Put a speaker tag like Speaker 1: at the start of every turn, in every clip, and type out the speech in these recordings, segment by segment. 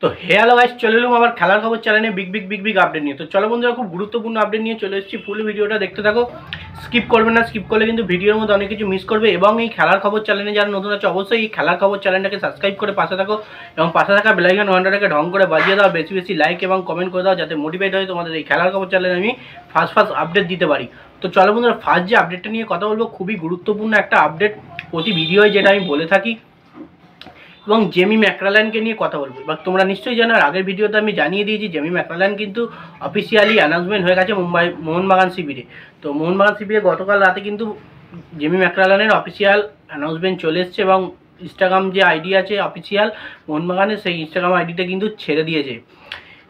Speaker 1: তো hello guys, চলে এলাম আবার খেলার খবর চ্যানেলে বিগ আপডেট নিয়ে। তো চলো বন্ধুরা, খুব গুরুত্বপূর্ণ আপডেট নিয়ে চলে এসেছি। ফুল ভিডিওটা দেখতে থাকো, স্কিপ করবে না। স্কিপ করলে কিন্তু ভিডিওর মধ্যে অনেক কিছু মিস করবে। এবং এই খেলার খবর চ্যানেলে যারা নতুন আছে, অবশ্যই এই খেলার খবর চ্যানেলটাকে সাবস্ক্রাইব করে পাশে থাকো এবং পাশে থাকা বেল আইকন ঘন্টাটাকে ঢং করে বাজিয়ে দাও। বেশি বেশি লাইক এবং কমেন্ট করে দাও, যাতে মোটিভেট হয় তোমাদের এই খেলার খবর চ্যানেলে আমি ফার্স্ট আপডেট দিতে পারি। তো চলো বন্ধুরা, ফার্স্ট যে আপডেটটা নিয়ে কথা বলবো, খুবই গুরুত্বপূর্ণ একটা আপডেট প্রতি ভিডিওয়, যেটা আমি বলে থাকি। এবং জেমি ম্যাকরাল্যান্ডকে নিয়ে কথা বলবো। এবার তোমরা নিশ্চয়ই জানো, আগের ভিডিওতে আমি জানিয়ে দিয়েছি জেমি ম্যাকরাল্যান্ড কিন্তু অফিসিয়ালি অ্যানাউন্সমেন্ট হয়ে গেছে মুম্বাই মোহনবাগান শিবিরে। তো মোহনবাগান শিবিরে গতকাল রাতে কিন্তু জেমি ম্যাকরাল্যান্ডের অফিসিয়াল অ্যানাউন্সমেন্ট চলে এসছে এবং ইনস্টাগ্রাম যে আইডি আছে অফিসিয়াল মোহনবাগানের, সেই ইনস্টাগ্রাম আইডিটা কিন্তু ছেড়ে দিয়েছে।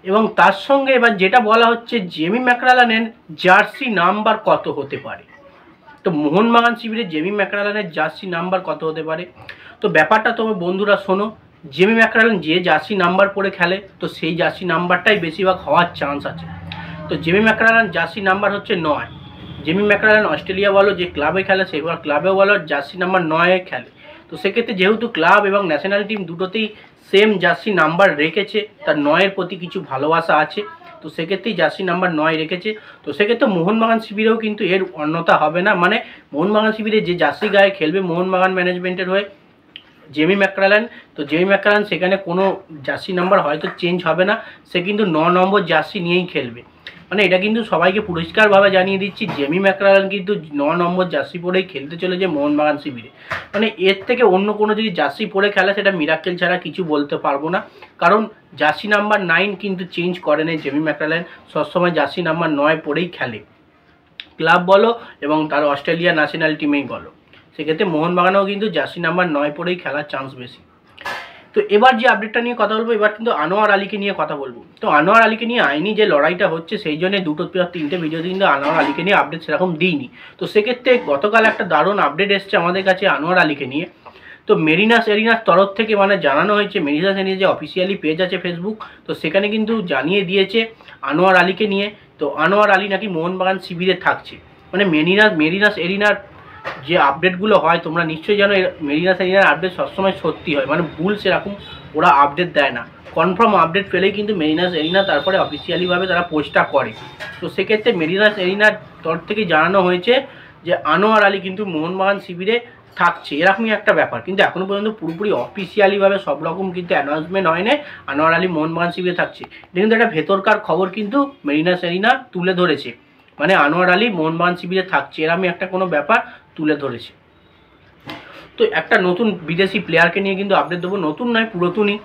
Speaker 1: এবং তার সঙ্গে এবার যেটা বলা হচ্ছে, জেমি ম্যাকরাল্যান্ডের জার্সি নাম্বার কত হতে পারে। তো মোহনবাগান শিবিরে জেমি ম্যাকরাল্যান্ডের জার্সি নাম্বার কত হতে পারে। তো ব্যাপারটা তোমার বন্ধুরা শোনো, জেমি ম্যাকরাল্যান্ড যে জার্সি নাম্বার পরে খেলে, তো সেই জার্সি নাম্বারটাই বেশিরভাগ হওয়ার চান্স আছে। তো জেমি ম্যাকরাল্যান্ড জার্সি নাম্বার হচ্ছে 9। জেমি ম্যাকরাল্যান্ড অস্ট্রেলিয়া বলো, যে ক্লাবে খেলে সেবার ক্লাবেও বলো জার্সি নাম্বার 9 খেলে। তো সেক্ষেত্রে যেহেতু ক্লাব এবং ন্যাশনাল টিম দুটোতেই সেম জার্সি নাম্বার রেখেছে, তার 9-এর প্রতি কিছু ভালোবাসা আছে। তো সেক্ষেত্রেই জার্সি নাম্বার 9 রেখেছে। তো সেক্ষেত্রে মোহনবাগান শিবিরেও কিন্তু এর অন্যতা হবে না। মানে মোহনবাগান শিবিরে যে জার্সি গায়ে খেলবে মোহনবাগান ম্যানেজমেন্টের হয়ে জেমি ম্যাকরাল্যান্ড, তো জেমি ম্যাকরাল্যান্ড সেখানে কোনো জার্সি নাম্বার হয়তো চেঞ্জ হবে না, সে কিন্তু 9 নম্বর জার্সি নিয়েই খেলবে। মানে এটা কিন্তু সবাইকে পরিষ্কারভাবে জানিয়ে দিচ্ছি, জেমি ম্যাকরাল্যান্ড কিন্তু 9 নম্বর জার্সি পরেই খেলতে চলেছে মোহনবাগান শিবিরে। মানে এর থেকে অন্য কোনো যদি জার্সি পরে খেলা, সেটা মিরাক্কেল ছাড়া কিছু বলতে পারবো না। কারণ জার্সি নাম্বার 9 কিন্তু চেঞ্জ করে নেই জেমি ম্যাকরাল্যান্ড, সবসময় জার্সি নাম্বার 9 পরেই খেলে, ক্লাব বলো এবং তার অস্ট্রেলিয়া ন্যাশনাল টিমেই বলো। সেক্ষেত্রে মোহনবাগানেও কিন্তু জার্সি নাম্বার 9 পরেই খেলার চান্স বেশি। তো এবার যে আপডেটটা নিয়ে কথা বলবো, এবার কিন্তু আনোয়ার আলীকে নিয়ে কথা বলবো। তো আনোয়ার আলীকে নিয়ে আইনি যে লড়াইটা হচ্ছে, সেই জন্য 2-3টে ভিডিওতে কিন্তু আনোয়ার আলীকে নিয়ে আপডেট সেরকম দিইনি। তো সেক্ষেত্রে গতকাল একটা দারুণ আপডেট এসছে আমাদের কাছে আনোয়ার আলীকে নিয়ে। তো মেরিনাস এরিনার তরফ থেকে মানে জানানো হয়েছে, মেরিনাস এরিনার যে অফিসিয়ালি পেজ আছে ফেসবুক, তো সেখানে কিন্তু জানিয়ে দিয়েছে আনোয়ার আলীকে নিয়ে। তো আনোয়ার আলী নাকি মোহনবাগান শিবিরে থাকছে। মানে মেরিনাস এরিনার যে আপডেটগুলো হয়, তোমরা নিশ্চয়ই জানো মেরিনাস এরিনার আপডেট সবসময় সত্যি হয়, মানে ভুল সেরকম ওরা আপডেট দেয় না। কনফার্ম আপডেট পেলেই কিন্তু মেরিনাস এরিনা তারপরে অফিসিয়ালিভাবে তারা পোস্টটা করে। তো সেক্ষেত্রে মেরিনাস এরিনার তরফ থেকে জানানো হয়েছে যে আনোয়ার আলী কিন্তু মোহনবাগান শিবিরে থাকছে, এরকমই একটা ব্যাপার। কিন্তু এখনও পর্যন্ত পুরোপুরি অফিসিয়ালিভাবে সব রকম কিন্তু অ্যানাউন্সমেন্ট হয় না আনোয়ার আলী মোহনবাগান শিবিরে থাকছে। এটা কিন্তু একটা ভেতরকার খবর কিন্তু মেরিনাস এরিনা তুলে ধরেছে, মানে আনোয়ার আলী মোহনবাগান শিবিরে থাকছে, এরকমই একটা কোনো ব্যাপার তুলে ধরেছে। তো একটা নতুন বিদেশি প্লেয়ারকে নিয়ে কিন্তু আপডেট দেবো, নতুন নয় পুরাতনই।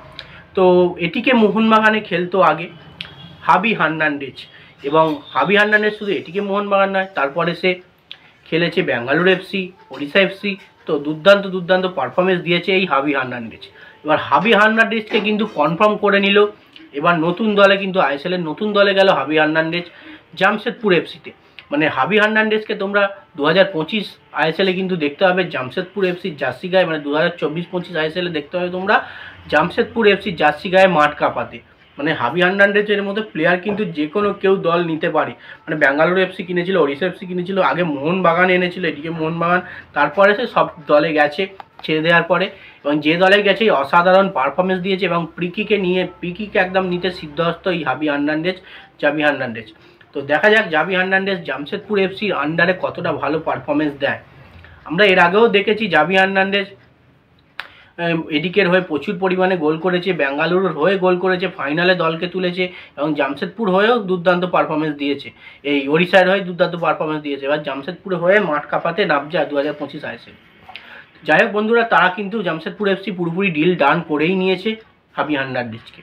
Speaker 1: তো এটিকে মোহনবাগানে খেলতো আগে হাবি হার্নান্ডেজ, এবং হাবি হার্নান্ডেজ শুধু এটিকে মোহনবাগান নয়, তারপরে সে খেলেছে ব্যাঙ্গালোর এফসি, ওড়িশা এফসি। তো দুর্দান্ত পারফরমেন্স দিয়েছে এই হাবি হার্নান্ডেজ। এবার হাবি হার্নান্ডেজকে কিন্তু কনফার্ম করে নিল, এবার নতুন দলে কিন্তু আইএসএলের নতুন দলে গেল হাবি হার্নান্ডেজ জামশেদপুর এফসিতে। মানে হাবি হার্নান্ডেজকে তোমরা 2025 আইএসএলে কিন্তু দেখতে হবে জামশেদপুর এফসির জার্সি গায়ে, মানে 2024-25 আইএসএলে দেখতে হবে তোমরা জামশেদপুর এফসির জার্সি গায়ে মাঠ কাঁপাতে। মানে হাবি হার্নান্ডেজের মতো প্লেয়ার কিন্তু যে কোনো কেউ দল নিতে পারে। মানে ব্যাঙ্গালোর এফসি কিনেছিল, ওড়িশা এফসি কিনেছিল, আগে মোহনবাগান এনেছিল, এদিকে মোহনবাগান, তারপরে সে সব দলে গেছে ছেড়ে দেওয়ার পরে। এবং যে দলে গেছে অসাধারণ পারফরমেন্স দিয়েছে, এবং প্রিকিকে একদম নিতে সিদ্ধহস্ত এই জাবি হার্নান্ডেজ। তো দেখা যাক জাবি হার্নান্ডেজ জামশেদপুর এফসির আন্ডারে কতটা ভালো পারফরমেন্স দেয়। আমরা এর আগেও দেখেছি জাবি হার্নান্ডেজ এদিকের হয়ে প্রচুর পরিমাণে গোল করেছে, ব্যাঙ্গালুরুর হয়ে গোল করেছে, ফাইনালে দলকে তুলেছে, এবং জামশেদপুর হয়েও দুর্দান্ত পারফরমেন্স দিয়েছে, এই ওড়িশার হয়ে দুর্দান্ত পারফরমেন্স দিয়েছে। এবার জামশেদপুরে হয়ে মাঠ কাঁপাতে নামছে 2025 আইএসএল। যাই হোক বন্ধুরা, তারা কিন্তু জামশেদপুর এফসি পুরোপুরি ডিল ডান করেই নিয়েছে হাবি হার্নান্ডেজকে।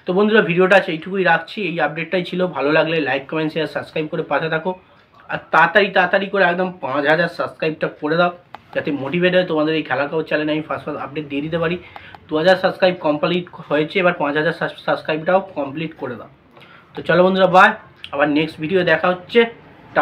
Speaker 1: তো বন্ধুরা, ভিডিওটা এইটুকুই রাখছি, এই আপডেটটাই ছিল। ভালো লাগলে লাইক কমেন্ট শেয়ার সাবস্ক্রাইব করে পাশে থাকো, আর তাড়াতাড়ি করে একদম 5000 সাবস্ক্রাইবটা করে দাও, যাতে মোটিভেট হয় তোমাদের এই খেলার খবর চ্যানেলে আমি ফার্স্ট আপডেট দিয়ে দিতে পারি। 2000 সাবস্ক্রাইব কমপ্লিট হয়েছে, এবার 5000 সাবস্ক্রাইবটাও কমপ্লিট করে দাও। তো চলো বন্ধুরা, বাই, আবার নেক্সট ভিডিও দেখা হচ্ছে।